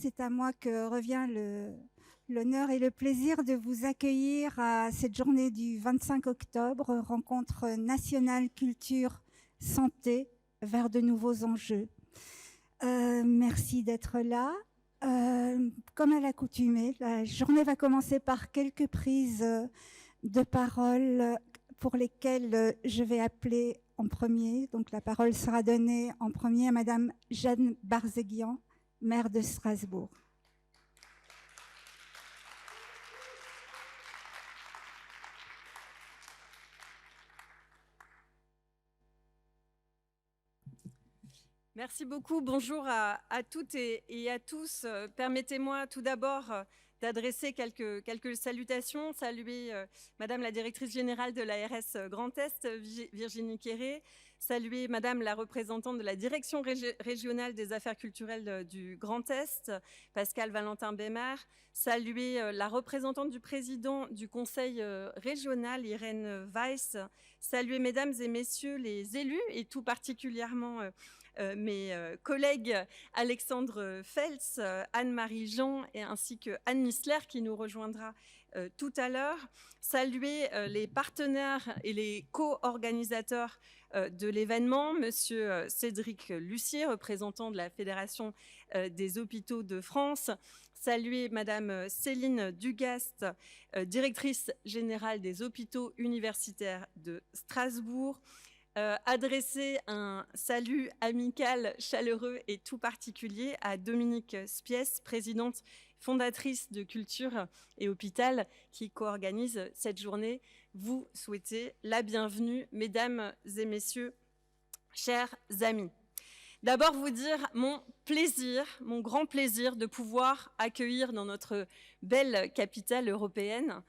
c'est à moi que revient l'honneur et le plaisir de vous accueillir à cette journée du 25 octobre, rencontre nationale culture santé vers de nouveaux enjeux. Merci d'être là. Comme à l'accoutumée, la journée va commencer par quelques prises de parole pour lesquelles je vais appeler en premier. Donc la parole sera donnée en premier à Madame Jeanne Barzéguian, maire de Strasbourg. Merci beaucoup. Bonjour à toutes et à tous. Permettez-moi tout d'abord d'adresser quelques salutations. Saluer Madame la directrice générale de l'ARS Grand Est, Virginie Quéré. Saluer Madame la représentante de la direction régionale des affaires culturelles du Grand Est, Pascal Valentin Bémer. Saluer la représentante du président du conseil régional, Irène Weiss. Saluer mesdames et messieurs les élus et tout particulièrement mes collègues Alexandre Feltz, Anne-Marie Jean et ainsi que Anne Missler qui nous rejoindra tout à l'heure. Saluer les partenaires et les co-organisateurs de l'événement, Monsieur Cédric Lucier, représentant de la Fédération des hôpitaux de France. Saluer Madame Céline Dugast, directrice générale des hôpitaux universitaires de Strasbourg. Adresser un salut amical, chaleureux et tout particulier à Dominique Spiès, présidente fondatrice de Culture et Hôpital, qui co-organise cette journée. Vous souhaitez la bienvenue, mesdames et messieurs, chers amis. D'abord, vous dire mon plaisir, mon grand plaisir de pouvoir accueillir dans notre belle capitale européenne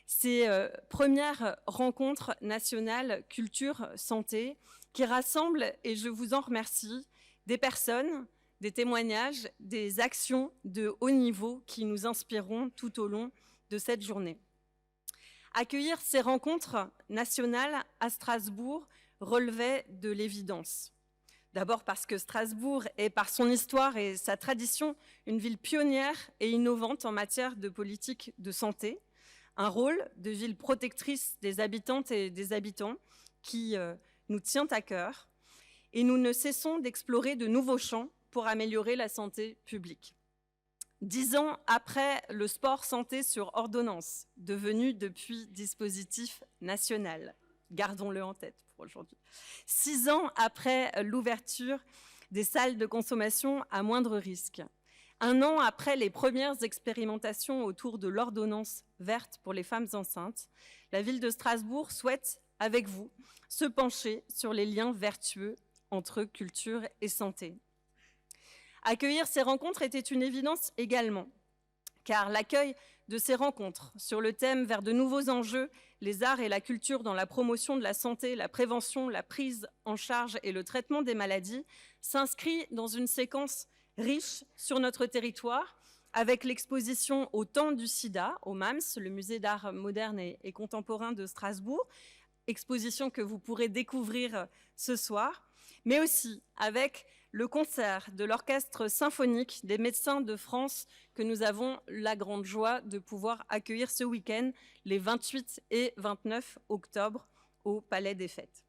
ces premières rencontres nationales culture santé qui rassemblent, et je vous en remercie, des personnes, des témoignages, des actions de haut niveau qui nous inspireront tout au long de cette journée. Accueillir ces rencontres nationales à Strasbourg relevait de l'évidence. D'abord parce que Strasbourg est, par son histoire et sa tradition, une ville pionnière et innovante en matière de politique de santé, un rôle de ville protectrice des habitantes et des habitants qui nous tient à cœur, et nous ne cessons d'explorer de nouveaux champs pour améliorer la santé publique. 10 ans après le sport santé sur ordonnance, devenu depuis dispositif national, gardons-le en tête pour aujourd'hui. 6 ans après l'ouverture des salles de consommation à moindre risque. 1 an après les premières expérimentations autour de l'ordonnance verte pour les femmes enceintes, la ville de Strasbourg souhaite, avec vous, se pencher sur les liens vertueux entre culture et santé. Accueillir ces rencontres était une évidence également, car l'accueil de ces rencontres sur le thème vers de nouveaux enjeux, les arts et la culture dans la promotion de la santé, la prévention, la prise en charge et le traitement des maladies, s'inscrit dans une séquence riche sur notre territoire, avec l'exposition au temps du sida, au MAMS, le musée d'art moderne et contemporain de Strasbourg, exposition que vous pourrez découvrir ce soir, mais aussi avec le concert de l'Orchestre symphonique des médecins de France que nous avons la grande joie de pouvoir accueillir ce week-end, les 28 et 29 octobre, au Palais des Fêtes.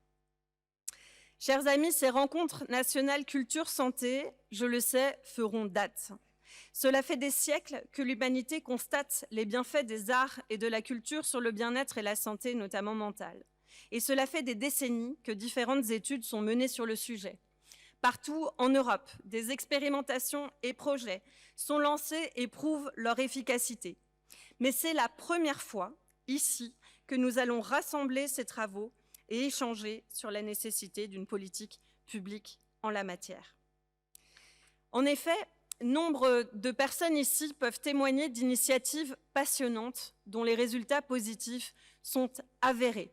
Chers amis, ces rencontres nationales culture santé, je le sais, feront date. Cela fait des siècles que l'humanité constate les bienfaits des arts et de la culture sur le bien-être et la santé, notamment mentale. Et cela fait des décennies que différentes études sont menées sur le sujet. Partout en Europe, des expérimentations et projets sont lancés et prouvent leur efficacité. Mais c'est la première fois, ici, que nous allons rassembler ces travaux et échanger sur la nécessité d'une politique publique en la matière. En effet, nombre de personnes ici peuvent témoigner d'initiatives passionnantes dont les résultats positifs sont avérés.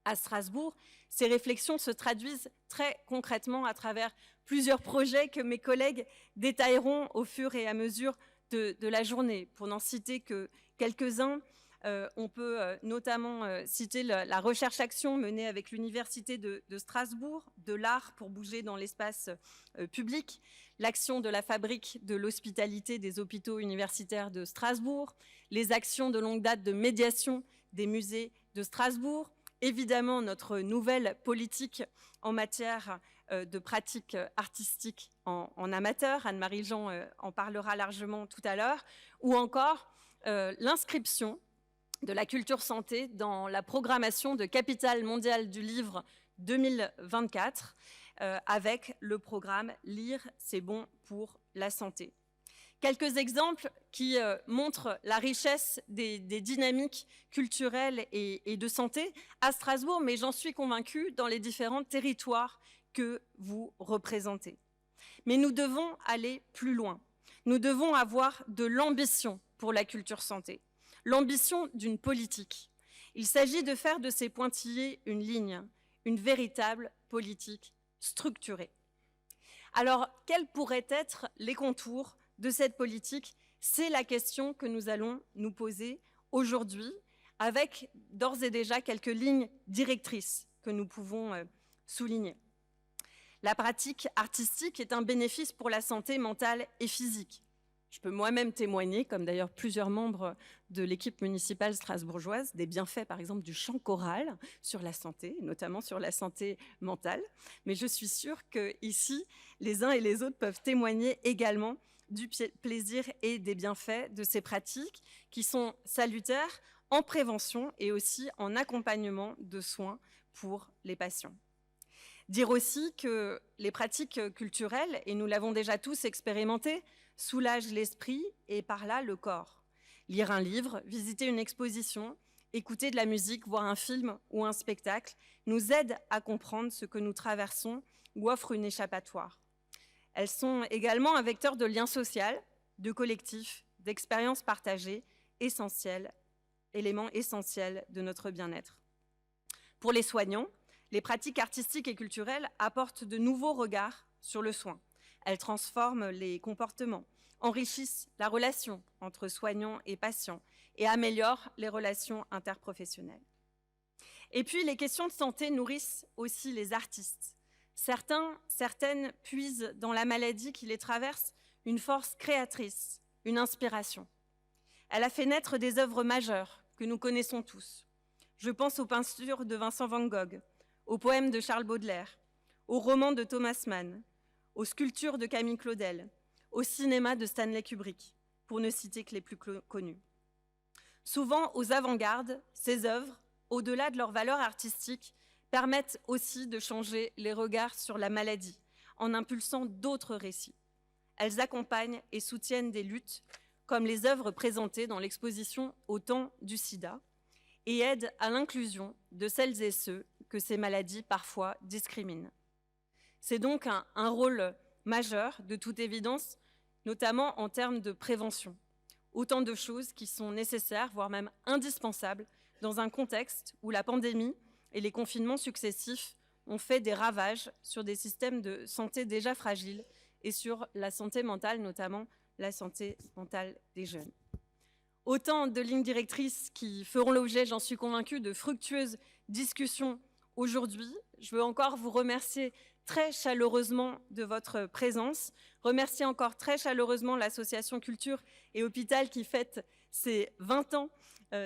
À Strasbourg, ces réflexions se traduisent très concrètement à travers plusieurs projets que mes collègues détailleront au fur et à mesure de la journée. Pour n'en citer que quelques-uns, On peut notamment citer la recherche-action menée avec l'Université de Strasbourg, de l'art pour bouger dans l'espace public, l'action de la fabrique de l'hospitalité des hôpitaux universitaires de Strasbourg, les actions de longue date de médiation des musées de Strasbourg, évidemment notre nouvelle politique en matière de pratiques artistiques en amateur, Anne-Marie Jean en parlera largement tout à l'heure, ou encore l'inscription de la culture santé dans la programmation de Capitale mondiale du livre 2024 avec le programme Lire, c'est bon pour la santé. Quelques exemples qui montrent la richesse des dynamiques culturelles et de santé à Strasbourg, mais j'en suis convaincue dans les différents territoires que vous représentez. Mais nous devons aller plus loin. Nous devons avoir de l'ambition pour la culture santé, l'ambition d'une politique. Il s'agit de faire de ces pointillés une ligne, une véritable politique structurée. Alors, quels pourraient être les contours de cette politique? C'est la question que nous allons nous poser aujourd'hui, avec d'ores et déjà quelques lignes directrices que nous pouvons souligner. La pratique artistique est un bénéfice pour la santé mentale et physique. Je peux moi-même témoigner, comme d'ailleurs plusieurs membres de l'équipe municipale strasbourgeoise, des bienfaits par exemple du chant choral sur la santé, notamment sur la santé mentale. Mais je suis sûre qu'ici, les uns et les autres peuvent témoigner également du plaisir et des bienfaits de ces pratiques qui sont salutaires en prévention et aussi en accompagnement de soins pour les patients. Dire aussi que les pratiques culturelles, et nous l'avons déjà tous expérimenté, soulagent l'esprit et par là le corps. Lire un livre, visiter une exposition, écouter de la musique, voir un film ou un spectacle nous aide à comprendre ce que nous traversons ou offre une échappatoire. Elles sont également un vecteur de lien social, de collectif, d'expériences partagées, éléments essentiels de notre bien-être. Pour les soignants, les pratiques artistiques et culturelles apportent de nouveaux regards sur le soin. Elles transforment les comportements, enrichissent la relation entre soignants et patients et améliorent les relations interprofessionnelles. Et puis, les questions de santé nourrissent aussi les artistes. Certaines puisent dans la maladie qui les traverse une force créatrice, une inspiration. Elle a fait naître des œuvres majeures que nous connaissons tous. Je pense aux peintures de Vincent van Gogh, aux poèmes de Charles Baudelaire, aux romans de Thomas Mann, aux sculptures de Camille Claudel, au cinéma de Stanley Kubrick, pour ne citer que les plus connus. Souvent, aux avant-gardes, ces œuvres, au-delà de leur valeur artistique, permettent aussi de changer les regards sur la maladie, en impulsant d'autres récits. Elles accompagnent et soutiennent des luttes, comme les œuvres présentées dans l'exposition Au temps du sida, et aident à l'inclusion de celles et ceux que ces maladies parfois discriminent. C'est donc un rôle majeur, de toute évidence, notamment en termes de prévention. Autant de choses qui sont nécessaires, voire même indispensables, dans un contexte où la pandémie et les confinements successifs ont fait des ravages sur des systèmes de santé déjà fragiles et sur la santé mentale, notamment la santé mentale des jeunes. Autant de lignes directrices qui feront l'objet, j'en suis convaincue, de fructueuses discussions aujourd'hui. Je veux encore vous remercier très chaleureusement de votre présence, remercier encore très chaleureusement l'association Culture et Hôpital qui fête ses 20 ans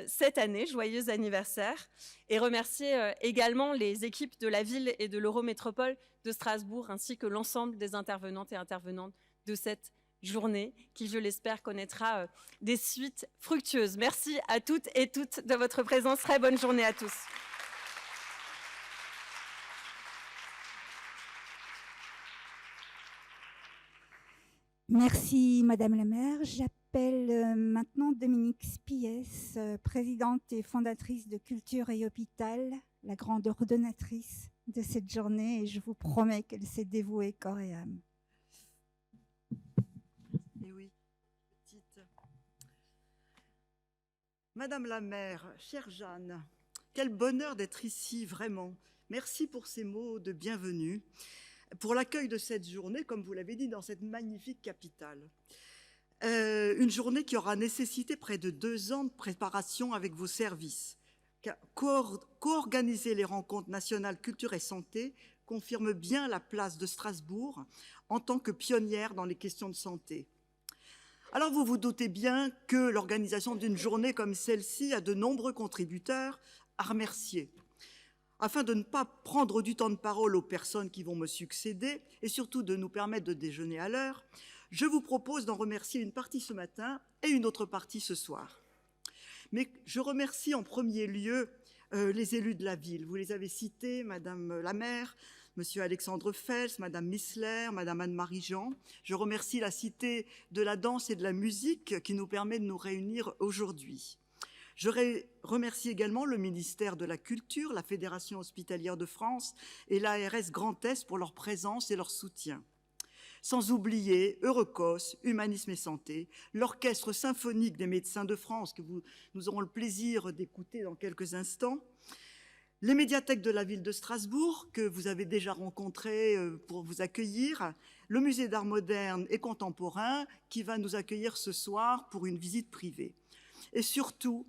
cette année, joyeux anniversaire, et remercier également les équipes de la ville et de l'Eurométropole de Strasbourg, ainsi que l'ensemble des intervenantes et intervenantes de cette journée, qui, je l'espère, connaîtra des suites fructueuses. Merci à toutes et toutes de votre présence. Très bonne journée à tous. Merci Madame la maire. J'appelle maintenant Dominique Spiès, présidente et fondatrice de Culture et Hôpital, la grande ordonnatrice de cette journée, et je vous promets qu'elle s'est dévouée corps et âme. Et oui, petite. Madame la maire, chère Jeanne, quel bonheur d'être ici, vraiment. Merci pour ces mots de bienvenue, pour l'accueil de cette journée, comme vous l'avez dit, dans cette magnifique capitale. Une journée qui aura nécessité près de 2 ans de préparation avec vos services. Co-organiser les rencontres nationales culture et santé confirme bien la place de Strasbourg en tant que pionnière dans les questions de santé. Alors vous vous doutez bien que l'organisation d'une journée comme celle-ci a de nombreux contributeurs à remercier. Afin de ne pas prendre du temps de parole aux personnes qui vont me succéder et surtout de nous permettre de déjeuner à l'heure, je vous propose d'en remercier une partie ce matin et une autre partie ce soir. Mais je remercie en premier lieu les élus de la ville. Vous les avez cités, Madame la maire, Monsieur Alexandre Fels, Madame Missler, Madame Anne-Marie Jean. Je remercie la Cité de la danse et de la musique qui nous permet de nous réunir aujourd'hui. Je remercie également le ministère de la Culture, la Fédération hospitalière de France et l'ARS Grand Est pour leur présence et leur soutien. Sans oublier Eurocos, Humanisme et Santé, l'Orchestre symphonique des médecins de France, que nous aurons le plaisir d'écouter dans quelques instants, les médiathèques de la ville de Strasbourg, que vous avez déjà rencontrées pour vous accueillir, le musée d'art moderne et contemporain, qui va nous accueillir ce soir pour une visite privée. Et surtout,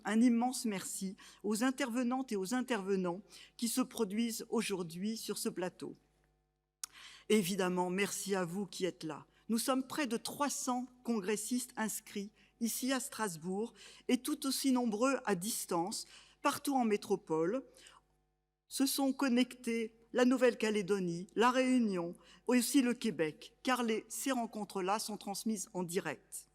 un immense merci aux intervenantes et aux intervenants qui se produisent aujourd'hui sur ce plateau. Évidemment, merci à vous qui êtes là. Nous sommes près de 300 congressistes inscrits ici à Strasbourg et tout aussi nombreux à distance, partout en métropole. Se sont connectés la Nouvelle-Calédonie, la Réunion et aussi le Québec, car ces rencontres-là sont transmises en direct.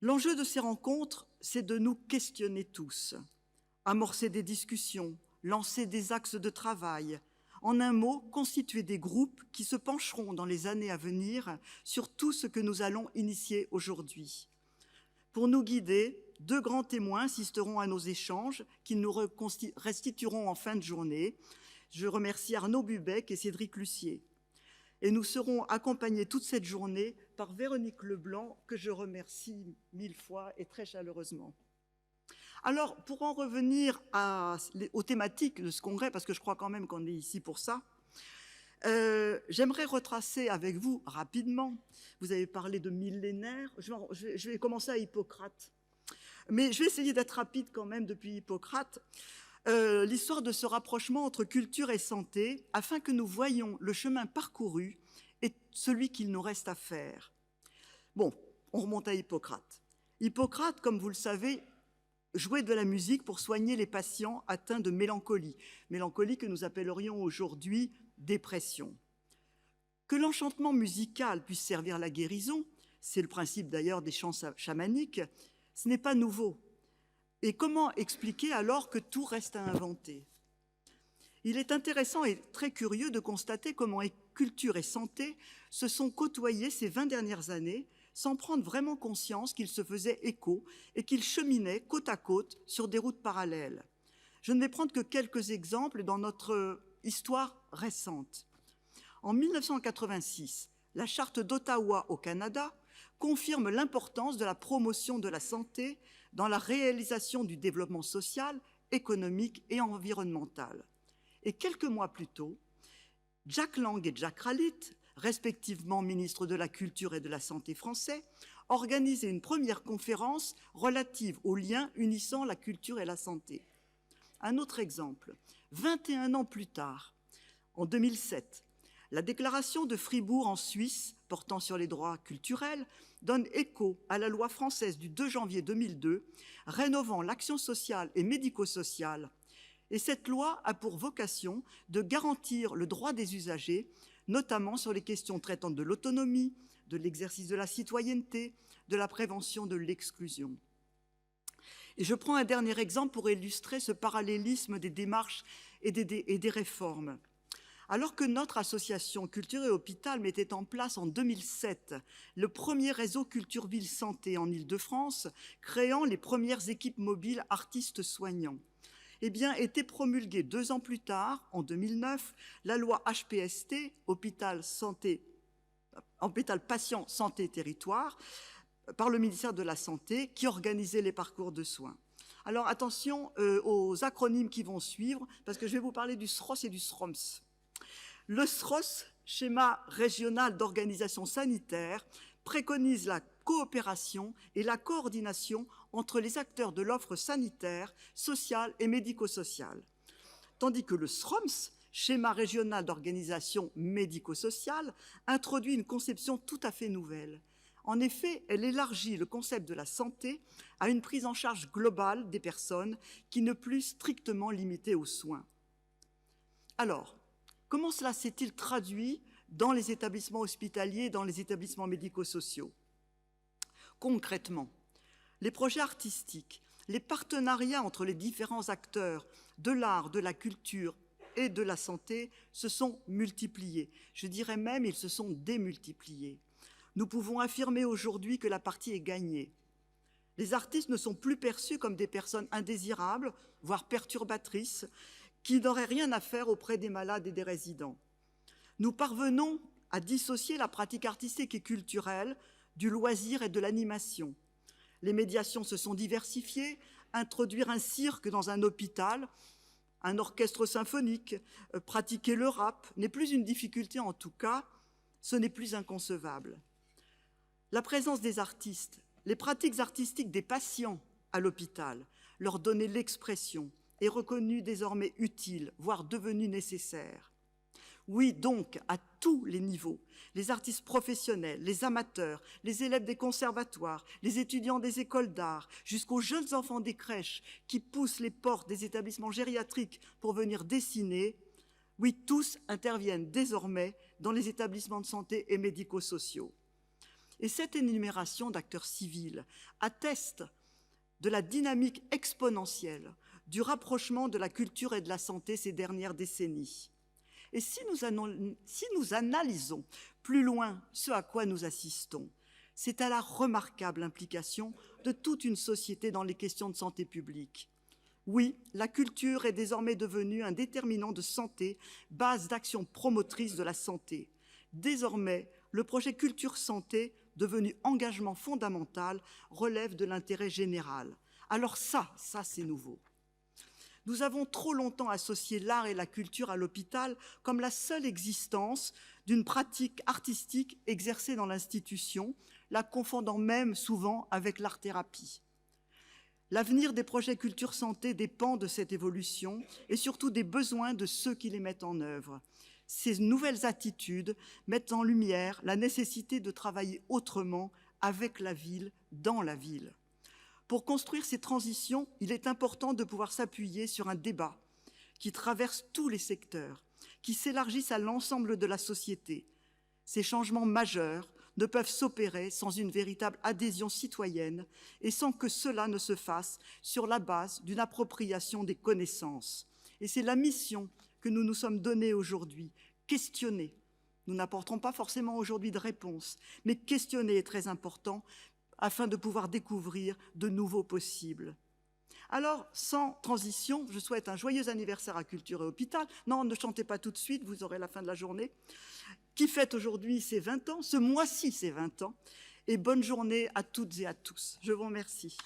L'enjeu de ces rencontres, c'est de nous questionner tous, amorcer des discussions, lancer des axes de travail, en un mot, constituer des groupes qui se pencheront dans les années à venir sur tout ce que nous allons initier aujourd'hui. Pour nous guider, 2 grands témoins assisteront à nos échanges qui nous restitueront en fin de journée. Je remercie Arnaud Bubec et Cédric Lucier. Et nous serons accompagnés toute cette journée par Véronique Leblanc, que je remercie 1000 fois et très chaleureusement. Alors, pour en revenir aux thématiques de ce congrès, parce que je crois quand même qu'on est ici pour ça, j'aimerais retracer avec vous rapidement, vous avez parlé de millénaires, je vais commencer à Hippocrate, mais je vais essayer d'être rapide quand même depuis Hippocrate, l'histoire de ce rapprochement entre culture et santé, afin que nous voyions le chemin parcouru et celui qu'il nous reste à faire. Bon, on remonte à Hippocrate. Hippocrate, comme vous le savez, jouait de la musique pour soigner les patients atteints de mélancolie, mélancolie que nous appellerions aujourd'hui dépression. Que l'enchantement musical puisse servir la guérison, c'est le principe d'ailleurs des chants chamaniques, ce n'est pas nouveau. Et comment expliquer alors que tout reste à inventer? Il est intéressant et très curieux de constater comment culture et santé se sont côtoyés ces 20 dernières années sans prendre vraiment conscience qu'ils se faisaient écho et qu'ils cheminaient côte à côte sur des routes parallèles. Je ne vais prendre que quelques exemples dans notre histoire récente. En 1986, la Charte d'Ottawa au Canada confirme l'importance de la promotion de la santé dans la réalisation du développement social, économique et environnemental. Et quelques mois plus tôt, Jack Lang et Jack Rallit, respectivement ministres de la Culture et de la Santé français, organisaient une première conférence relative aux liens unissant la culture et la santé. Un autre exemple, 21 ans plus tard, en 2007, la déclaration de Fribourg en Suisse portant sur les droits culturels donne écho à la loi française du 2 janvier 2002 rénovant l'action sociale et médico-sociale. Et cette loi a pour vocation de garantir le droit des usagers, notamment sur les questions traitant de l'autonomie, de l'exercice de la citoyenneté, de la prévention de l'exclusion. Et je prends un dernier exemple pour illustrer ce parallélisme des démarches et des réformes. Alors que notre association Culture et Hôpital mettait en place en 2007 le premier réseau Culture Ville Santé en Île-de-France, créant les premières équipes mobiles artistes soignants, eh bien, était promulguée 2 ans plus tard, en 2009, la loi HPST, Hôpital Patient Santé Territoire, par le ministère de la Santé, qui organisait les parcours de soins. Alors attention aux acronymes qui vont suivre, parce que je vais vous parler du SROS et du SROMS. Le SROS, schéma régional d'organisation sanitaire préconise la coopération et la coordination entre les acteurs de l'offre sanitaire, sociale et médico-sociale. Tandis que le SROMS, schéma régional d'organisation médico-sociale, introduit une conception tout à fait nouvelle. En effet, elle élargit le concept de la santé à une prise en charge globale des personnes qui n'est plus strictement limitée aux soins. Alors, comment cela s'est-il traduit dans les établissements hospitaliers, dans les établissements médico-sociaux? Concrètement, les projets artistiques, les partenariats entre les différents acteurs de l'art, de la culture et de la santé se sont multipliés. Je dirais même ils se sont démultipliés. Nous pouvons affirmer aujourd'hui que la partie est gagnée. Les artistes ne sont plus perçus comme des personnes indésirables, voire perturbatrices, qui n'auraient rien à faire auprès des malades et des résidents. Nous parvenons à dissocier la pratique artistique et culturelle du loisir et de l'animation. Les médiations se sont diversifiées. Introduire un cirque dans un hôpital, un orchestre symphonique, pratiquer le rap n'est plus une difficulté, en tout cas, ce n'est plus inconcevable. La présence des artistes, les pratiques artistiques des patients à l'hôpital, leur donner l'expression, est reconnue désormais utile, voire devenue nécessaire. Oui, donc, à tous les niveaux, les artistes professionnels, les amateurs, les élèves des conservatoires, les étudiants des écoles d'art, jusqu'aux jeunes enfants des crèches qui poussent les portes des établissements gériatriques pour venir dessiner, oui, tous interviennent désormais dans les établissements de santé et médico-sociaux. Et cette énumération d'acteurs civils atteste de la dynamique exponentielle du rapprochement de la culture et de la santé ces dernières décennies. Et si nous analysons plus loin ce à quoi nous assistons, c'est à la remarquable implication de toute une société dans les questions de santé publique. Oui, la culture est désormais devenue un déterminant de santé, base d'action promotrice de la santé. Désormais, le projet Culture Santé, devenu engagement fondamental, relève de l'intérêt général. Alors ça c'est nouveau. Nous avons trop longtemps associé l'art et la culture à l'hôpital comme la seule existence d'une pratique artistique exercée dans l'institution, la confondant même souvent avec l'art-thérapie. L'avenir des projets Culture Santé dépend de cette évolution et surtout des besoins de ceux qui les mettent en œuvre. Ces nouvelles attitudes mettent en lumière la nécessité de travailler autrement avec la ville, dans la ville. Pour construire ces transitions, il est important de pouvoir s'appuyer sur un débat qui traverse tous les secteurs, qui s'élargisse à l'ensemble de la société. Ces changements majeurs ne peuvent s'opérer sans une véritable adhésion citoyenne et sans que cela ne se fasse sur la base d'une appropriation des connaissances. Et c'est la mission que nous nous sommes donnée aujourd'hui, questionner. Nous n'apporterons pas forcément aujourd'hui de réponse, mais questionner est très important afin de pouvoir découvrir de nouveaux possibles. Alors, sans transition, je souhaite un joyeux anniversaire à Culture et Hôpital. Non, ne chantez pas tout de suite, vous aurez la fin de la journée. Qui fête aujourd'hui ses 20 ans, ce mois-ci ses 20 ans. Et bonne journée à toutes et à tous. Je vous remercie.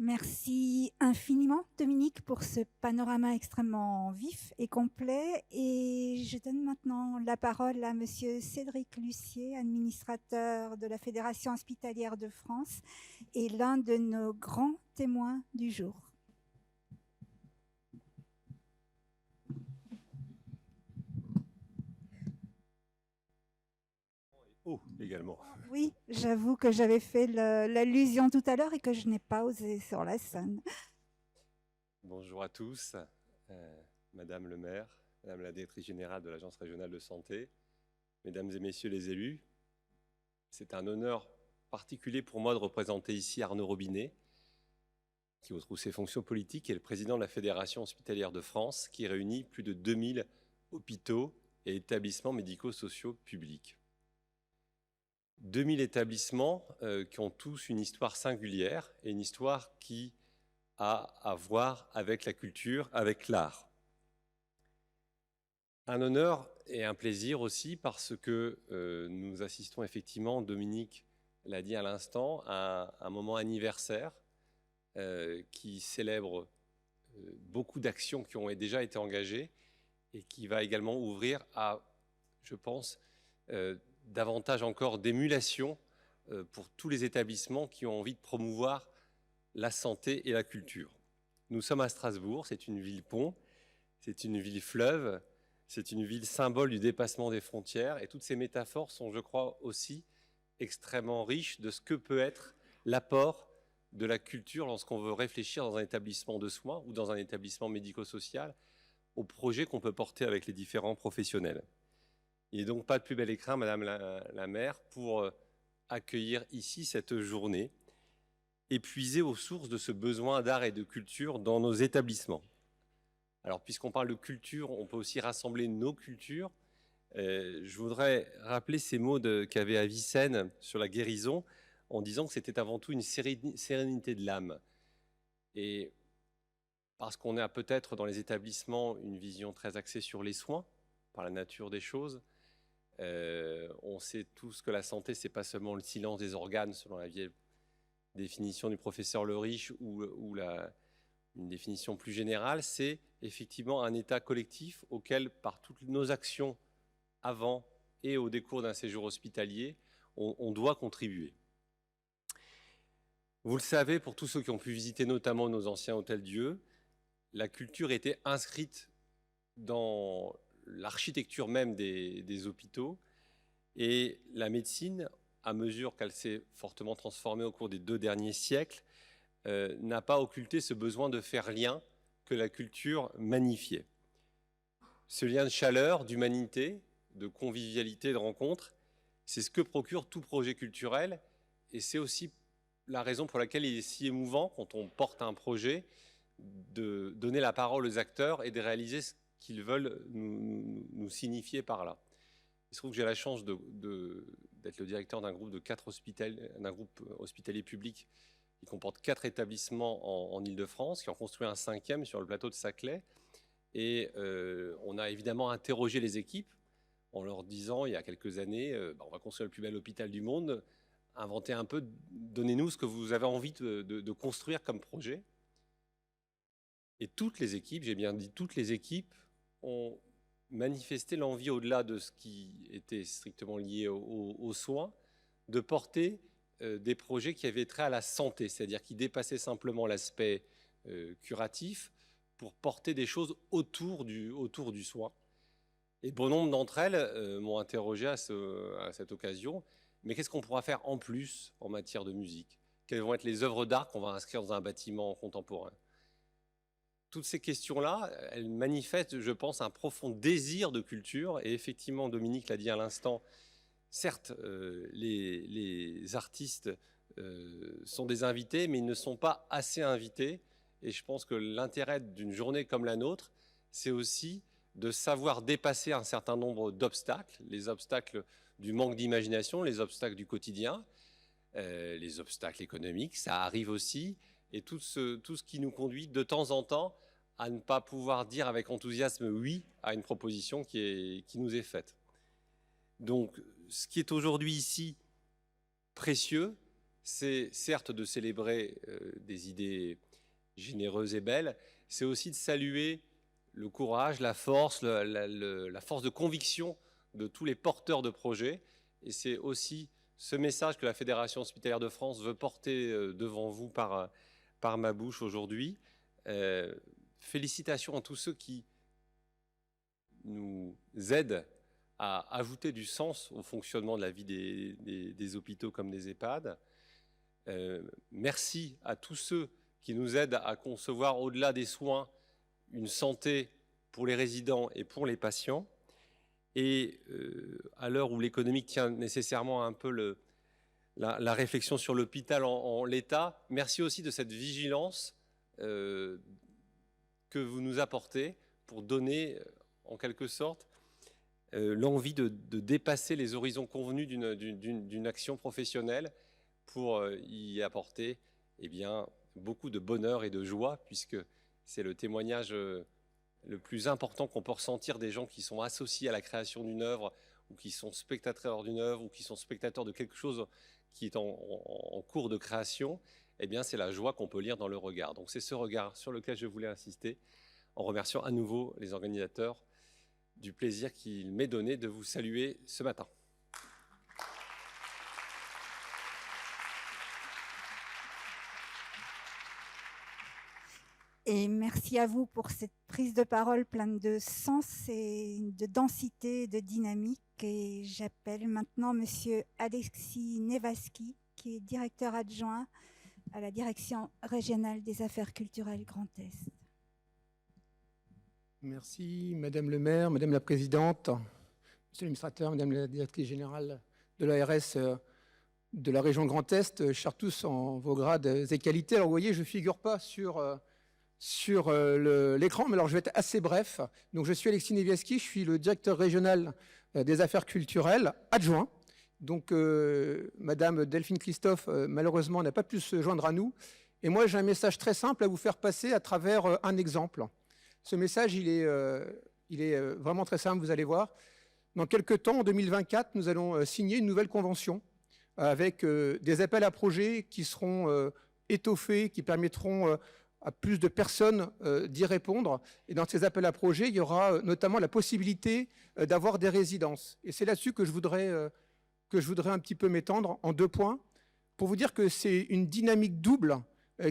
Merci infiniment, Dominique, pour ce panorama extrêmement vif et complet. Et je donne maintenant la parole à Monsieur Cédric Lucier, administrateur de la Fédération hospitalière de France et l'un de nos grands témoins du jour. Également. Oui, j'avoue que j'avais fait l'allusion tout à l'heure et que je n'ai pas osé sur la scène. Bonjour à tous, Madame le maire, Madame la directrice générale de l'Agence régionale de santé, Mesdames et Messieurs les élus. C'est un honneur particulier pour moi de représenter ici Arnaud Robinet, qui, outre ses fonctions politiques, est le président de la Fédération hospitalière de France, qui réunit plus de 2000 hôpitaux et établissements médico-sociaux publics. 2000 établissements qui ont tous une histoire singulière et une histoire qui a à voir avec la culture, avec l'art. Un honneur et un plaisir aussi parce que nous assistons effectivement, Dominique l'a dit à l'instant, à un moment anniversaire qui célèbre beaucoup d'actions qui ont déjà été engagées et qui va également ouvrir à, je pense, davantage encore d'émulation pour tous les établissements qui ont envie de promouvoir la santé et la culture. Nous sommes à Strasbourg, c'est une ville-pont, c'est une ville-fleuve, c'est une ville symbole du dépassement des frontières, et toutes ces métaphores sont, je crois, aussi extrêmement riches de ce que peut être l'apport de la culture lorsqu'on veut réfléchir dans un établissement de soins ou dans un établissement médico-social au projet qu'on peut porter avec les différents professionnels. Il n'est donc pas de plus bel écrin, Madame la maire, pour accueillir ici cette journée et puiser aux sources de ce besoin d'art et de culture dans nos établissements. Alors, puisqu'on parle de culture, on peut aussi rassembler nos cultures. Je voudrais rappeler ces mots qu'avait Avicenne sur la guérison, en disant que c'était avant tout une sérénité de l'âme. Et parce qu'on a peut-être dans les établissements une vision très axée sur les soins, par la nature des choses, on sait tous que la santé, c'est pas seulement le silence des organes, selon la vieille définition du professeur Le Riche, ou une définition plus générale, c'est effectivement un état collectif auquel, par toutes nos actions avant et au décours d'un séjour hospitalier, on doit contribuer. Vous le savez, pour tous ceux qui ont pu visiter notamment nos anciens hôtels-dieux, la culture était inscrite dans l'architecture même des hôpitaux, et la médecine, à mesure qu'elle s'est fortement transformée au cours des 2 derniers siècles, n'a pas occulté ce besoin de faire lien que la culture magnifiait. Ce lien de chaleur, d'humanité, de convivialité, de rencontre, c'est ce que procure tout projet culturel, et c'est aussi la raison pour laquelle il est si émouvant, quand on porte un projet, de donner la parole aux acteurs et de réaliser ce qu'ils veulent nous signifier par là. Il se trouve que j'ai la chance d'être le directeur d'un groupe d'un groupe hospitalier public qui comporte 4 établissements en Île-de-France, qui en construit un 5e sur le plateau de Saclay. Et on a évidemment interrogé les équipes en leur disant, il y a quelques années, on va construire le plus bel hôpital du monde, inventez un peu, donnez-nous ce que vous avez envie de construire comme projet. Et toutes les équipes, j'ai bien dit toutes les équipes, ont manifesté l'envie, au-delà de ce qui était strictement lié aux soins, de porter des projets qui avaient trait à la santé, c'est-à-dire qui dépassaient simplement l'aspect curatif pour porter des choses autour du soin. Et bon nombre d'entre elles m'ont interrogé à cette occasion, mais qu'est-ce qu'on pourra faire en plus en matière de musique? Quelles vont être les œuvres d'art qu'on va inscrire dans un bâtiment contemporain? Toutes ces questions-là, elles manifestent, je pense, un profond désir de culture. Et effectivement, Dominique l'a dit à l'instant, certes, les artistes sont des invités, mais ils ne sont pas assez invités. Et je pense que l'intérêt d'une journée comme la nôtre, c'est aussi de savoir dépasser un certain nombre d'obstacles, les obstacles du manque d'imagination, les obstacles du quotidien, les obstacles économiques, ça arrive aussi, et tout ce qui nous conduit de temps en temps à ne pas pouvoir dire avec enthousiasme oui à une proposition qui nous est faite. Donc, ce qui est aujourd'hui ici précieux, c'est certes de célébrer des idées généreuses et belles, c'est aussi de saluer le courage, la force, la force de conviction de tous les porteurs de projets. Et c'est aussi ce message que la Fédération hospitalière de France veut porter devant vous par ma bouche aujourd'hui. Félicitations à tous ceux qui nous aident à ajouter du sens au fonctionnement de la vie des hôpitaux comme des EHPAD. Merci à tous ceux qui nous aident à concevoir, au-delà des soins, une santé pour les résidents et pour les patients. Et à l'heure où l'économique tient nécessairement un peu la réflexion sur l'hôpital en l'état, merci aussi de cette vigilance que vous nous apportez pour donner, en quelque sorte, l'envie de dépasser les horizons convenus d'une action professionnelle pour y apporter beaucoup de bonheur et de joie, puisque c'est le témoignage le plus important qu'on peut ressentir des gens qui sont associés à la création d'une œuvre, ou qui sont spectateurs d'une œuvre, ou qui sont spectateurs de quelque chose qui est en cours de création. eh bien, c'est la joie qu'on peut lire dans le regard. Donc c'est ce regard sur lequel je voulais insister, en remerciant à nouveau les organisateurs du plaisir qu'il m'est donné de vous saluer ce matin. Et merci à vous pour cette prise de parole pleine de sens et de densité, de dynamique. Et j'appelle maintenant Monsieur Alexis Nevaski, qui est directeur adjoint à la Direction régionale des affaires culturelles Grand Est. Merci, Madame le maire, Madame la présidente, Monsieur l'administrateur, Madame la directrice générale de l'ARS de la région Grand Est, chers tous en vos grades et qualités. Alors vous voyez, je ne figure pas sur l'écran, mais alors je vais être assez bref. Donc je suis Alexis Nevaski, je suis le directeur régional des affaires culturelles adjoint. Donc Madame Delphine Christophe, malheureusement, n'a pas pu se joindre à nous. Et moi, j'ai un message très simple à vous faire passer à travers un exemple. Ce message, il est vraiment très simple, vous allez voir. Dans quelques temps, en 2024, nous allons signer une nouvelle convention avec des appels à projets qui seront étoffés, qui permettront à plus de personnes d'y répondre. Et dans ces appels à projets, il y aura notamment la possibilité d'avoir des résidences. Et c'est là-dessus que je voudrais un petit peu m'étendre en 2 points, pour vous dire que c'est une dynamique double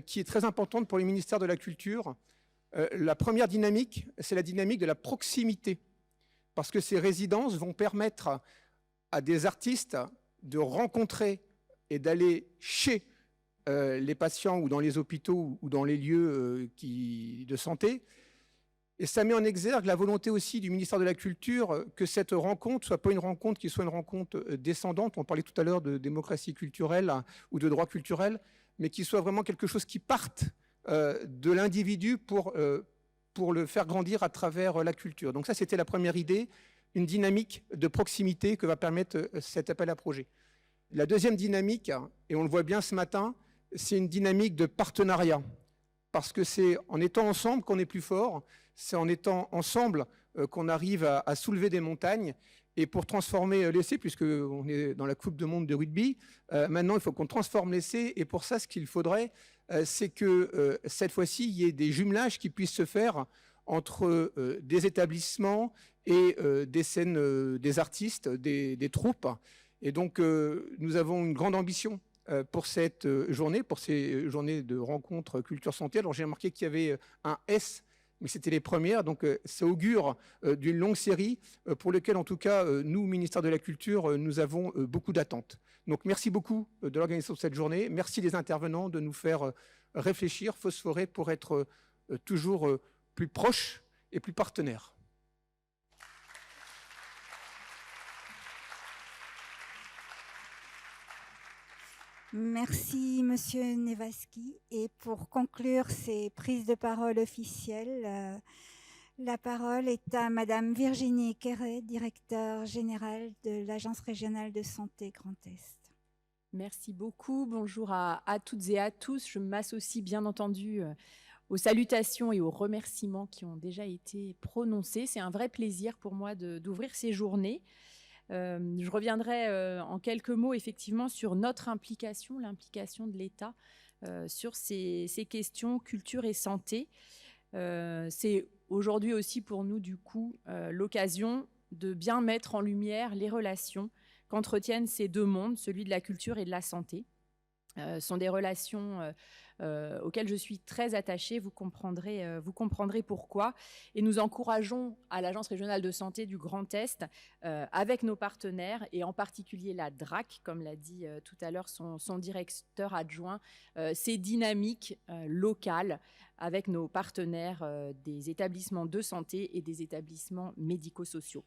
qui est très importante pour les ministères de la Culture. La première dynamique, c'est la dynamique de la proximité, parce que ces résidences vont permettre à des artistes de rencontrer et d'aller chez les patients ou dans les hôpitaux ou dans les lieux de santé. Et ça met en exergue la volonté aussi du ministère de la Culture que cette rencontre ne soit pas une rencontre qui soit une rencontre descendante. On parlait tout à l'heure de démocratie culturelle ou de droit culturel, mais qui soit vraiment quelque chose qui parte de l'individu pour le faire grandir à travers la culture. Donc ça, c'était la première idée, une dynamique de proximité que va permettre cet appel à projet. La deuxième dynamique, et on le voit bien ce matin, c'est une dynamique de partenariat. Parce que c'est en étant ensemble qu'on est plus fort, c'est en étant ensemble qu'on arrive à soulever des montagnes. Et pour transformer l'essai, puisqu'on est dans la Coupe du monde de rugby, maintenant il faut qu'on transforme l'essai. Et pour ça, ce qu'il faudrait, c'est que cette fois-ci, il y ait des jumelages qui puissent se faire entre des établissements et des scènes, des artistes, des troupes. Et donc, nous avons une grande ambition pour cette journée, pour ces journées de rencontres culture-santé. Alors, j'ai remarqué qu'il y avait un S, mais c'était les premières. Donc, ça augure d'une longue série pour laquelle, en tout cas, nous, ministère de la Culture, nous avons beaucoup d'attentes. Donc, merci beaucoup de l'organisation de cette journée. Merci les intervenants de nous faire réfléchir, phosphorer pour être toujours plus proches et plus partenaires. Merci, Monsieur Nevaski. Et pour conclure ces prises de parole officielles, la parole est à Madame Virginie Quéret, directeur général de l'Agence régionale de santé Grand Est. Merci beaucoup. Bonjour à toutes et à tous. Je m'associe bien entendu aux salutations et aux remerciements qui ont déjà été prononcés. C'est un vrai plaisir pour moi d'ouvrir ces journées. Je reviendrai en quelques mots effectivement sur notre implication, l'implication de l'État sur ces questions culture et santé. C'est aujourd'hui aussi pour nous du coup l'occasion de bien mettre en lumière les relations qu'entretiennent ces deux mondes, celui de la culture et de la santé. Sont des relations auxquelles je suis très attachée, vous comprendrez pourquoi. Et nous encourageons à l'Agence régionale de santé du Grand Est, avec nos partenaires, et en particulier la DRAC, comme l'a dit tout à l'heure son directeur adjoint, ces dynamiques locales avec nos partenaires des établissements de santé et des établissements médico-sociaux.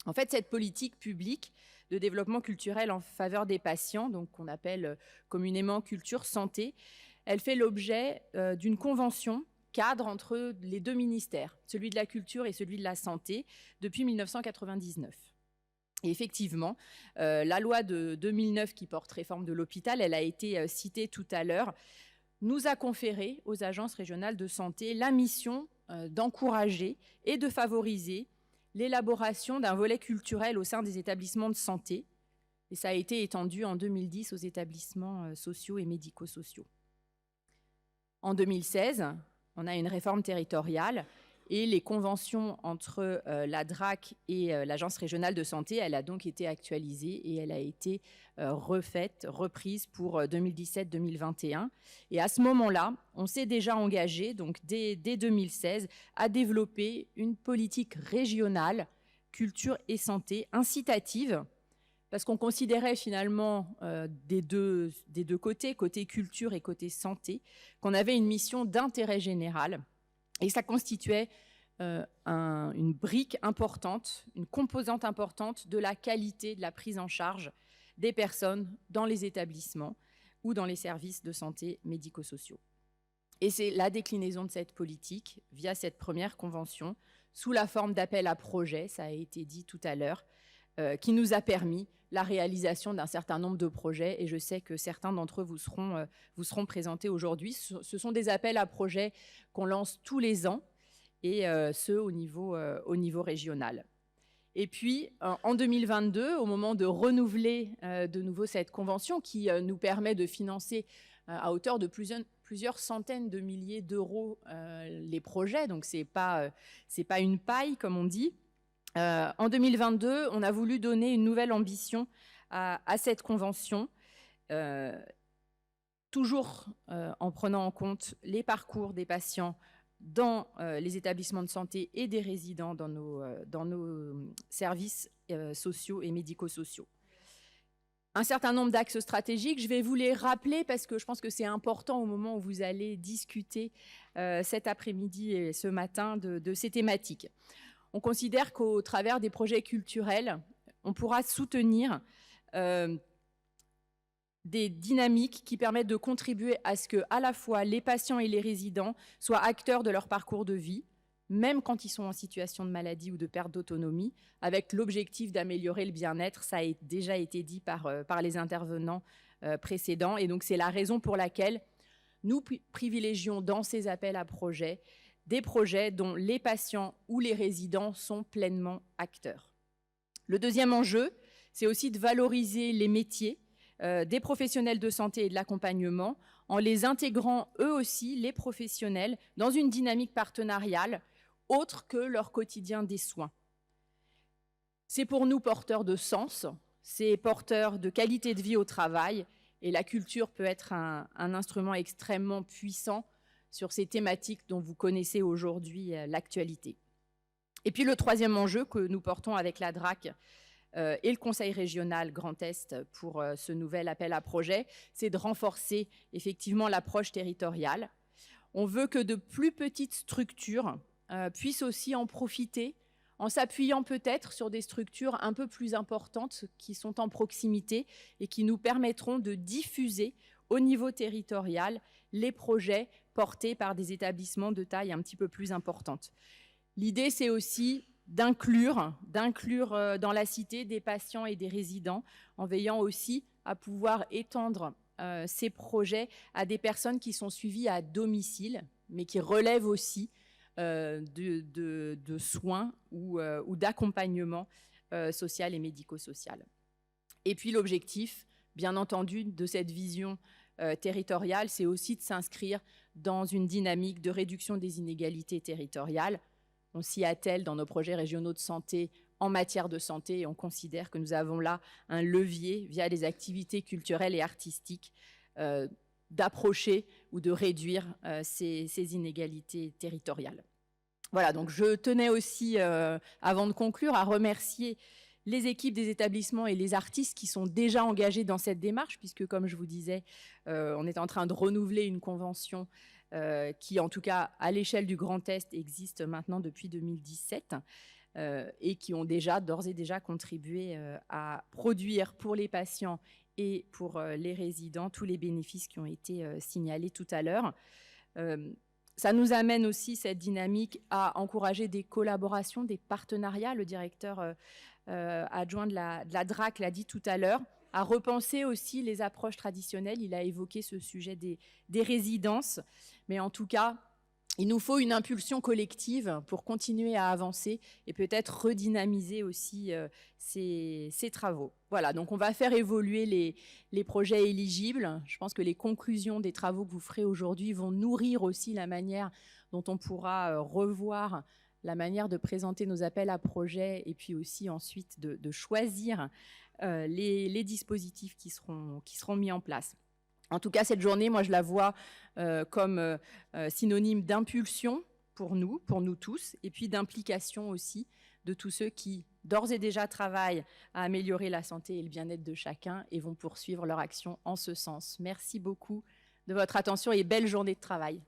En fait, cette politique publique de développement culturel en faveur des patients, donc qu'on appelle communément culture santé, elle fait l'objet d'une convention cadre entre les deux ministères, celui de la culture et celui de la santé, depuis 1999. Et effectivement, la loi de 2009 qui porte réforme de l'hôpital, elle a été citée tout à l'heure, nous a conféré aux agences régionales de santé la mission d'encourager et de favoriser l'élaboration d'un volet culturel au sein des établissements de santé. Et ça a été étendu en 2010 aux établissements sociaux et médico-sociaux. En 2016, on a une réforme territoriale et les conventions entre la DRAC et l'Agence régionale de santé, elle a donc été actualisée et elle a été reprise pour 2017-2021. Et à ce moment-là, on s'est déjà engagé, donc dès 2016, à développer une politique régionale, culture et santé, incitative, parce qu'on considérait finalement des deux côtés, côté culture et côté santé, qu'on avait une mission d'intérêt général. Et ça constituait une brique importante, une composante importante de la qualité de la prise en charge des personnes dans les établissements ou dans les services de santé médico-sociaux. Et c'est la déclinaison de cette politique via cette première convention, sous la forme d'appel à projet, ça a été dit tout à l'heure, qui nous a permis la réalisation d'un certain nombre de projets. Et je sais que certains d'entre eux vous seront présentés aujourd'hui. Ce sont des appels à projets qu'on lance tous les ans, et ce au niveau régional. Et puis, en 2022, au moment de renouveler de nouveau cette convention qui nous permet de financer à hauteur de plusieurs centaines de milliers d'euros les projets, donc c'est pas une paille, comme on dit. En 2022, on a voulu donner une nouvelle ambition à cette convention, toujours en prenant en compte les parcours des patients dans les établissements de santé et des résidents dans nos services sociaux et médico-sociaux. Un certain nombre d'axes stratégiques, je vais vous les rappeler parce que je pense que c'est important au moment où vous allez discuter cet après-midi et ce matin de ces thématiques. On considère qu'au travers des projets culturels, on pourra soutenir des dynamiques qui permettent de contribuer à ce que, à la fois, les patients et les résidents soient acteurs de leur parcours de vie, même quand ils sont en situation de maladie ou de perte d'autonomie, avec l'objectif d'améliorer le bien-être. Ça a déjà été dit par les intervenants précédents. Et donc, c'est la raison pour laquelle nous privilégions dans ces appels à projets des projets dont les patients ou les résidents sont pleinement acteurs. Le deuxième enjeu, c'est aussi de valoriser les métiers des professionnels de santé et de l'accompagnement en les intégrant eux aussi, les professionnels, dans une dynamique partenariale autre que leur quotidien des soins. C'est pour nous porteur de sens, c'est porteur de qualité de vie au travail et la culture peut être un instrument extrêmement puissant sur ces thématiques dont vous connaissez aujourd'hui l'actualité. Et puis le troisième enjeu que nous portons avec la DRAC et le Conseil régional Grand Est pour ce nouvel appel à projet, c'est de renforcer effectivement l'approche territoriale. On veut que de plus petites structures puissent aussi en profiter en s'appuyant peut-être sur des structures un peu plus importantes qui sont en proximité et qui nous permettront de diffuser au niveau territorial les projets portés par des établissements de taille un petit peu plus importante. L'idée, c'est aussi d'inclure dans la cité des patients et des résidents, en veillant aussi à pouvoir étendre ces projets à des personnes qui sont suivies à domicile, mais qui relèvent aussi de soins ou d'accompagnement social et médico-social. Et puis l'objectif, bien entendu, de cette vision territoriale, c'est aussi de s'inscrire dans une dynamique de réduction des inégalités territoriales. On s'y attelle dans nos projets régionaux de santé en matière de santé et on considère que nous avons là un levier via les activités culturelles et artistiques d'approcher ou de réduire ces inégalités territoriales. Voilà, donc je tenais aussi, avant de conclure, à remercier les équipes des établissements et les artistes qui sont déjà engagés dans cette démarche, puisque, comme je vous disais, on est en train de renouveler une convention qui, en tout cas, à l'échelle du Grand Est, existe maintenant depuis 2017 et qui ont d'ores et déjà contribué à produire pour les patients et pour les résidents tous les bénéfices qui ont été signalés tout à l'heure. Ça nous amène aussi, cette dynamique, à encourager des collaborations, des partenariats. Le directeur adjoint de la DRAC l'a dit tout à l'heure, à repenser aussi les approches traditionnelles. Il a évoqué ce sujet des résidences. Mais en tout cas, il nous faut une impulsion collective pour continuer à avancer et peut-être redynamiser aussi ces travaux. Voilà, donc on va faire évoluer les projets éligibles. Je pense que les conclusions des travaux que vous ferez aujourd'hui vont nourrir aussi la manière dont on pourra revoir la manière de présenter nos appels à projets et puis aussi ensuite de choisir les dispositifs qui seront mis en place. En tout cas, cette journée, moi, je la vois comme synonyme d'impulsion pour nous tous, et puis d'implication aussi de tous ceux qui, d'ores et déjà, travaillent à améliorer la santé et le bien-être de chacun et vont poursuivre leur action en ce sens. Merci beaucoup de votre attention et belle journée de travail.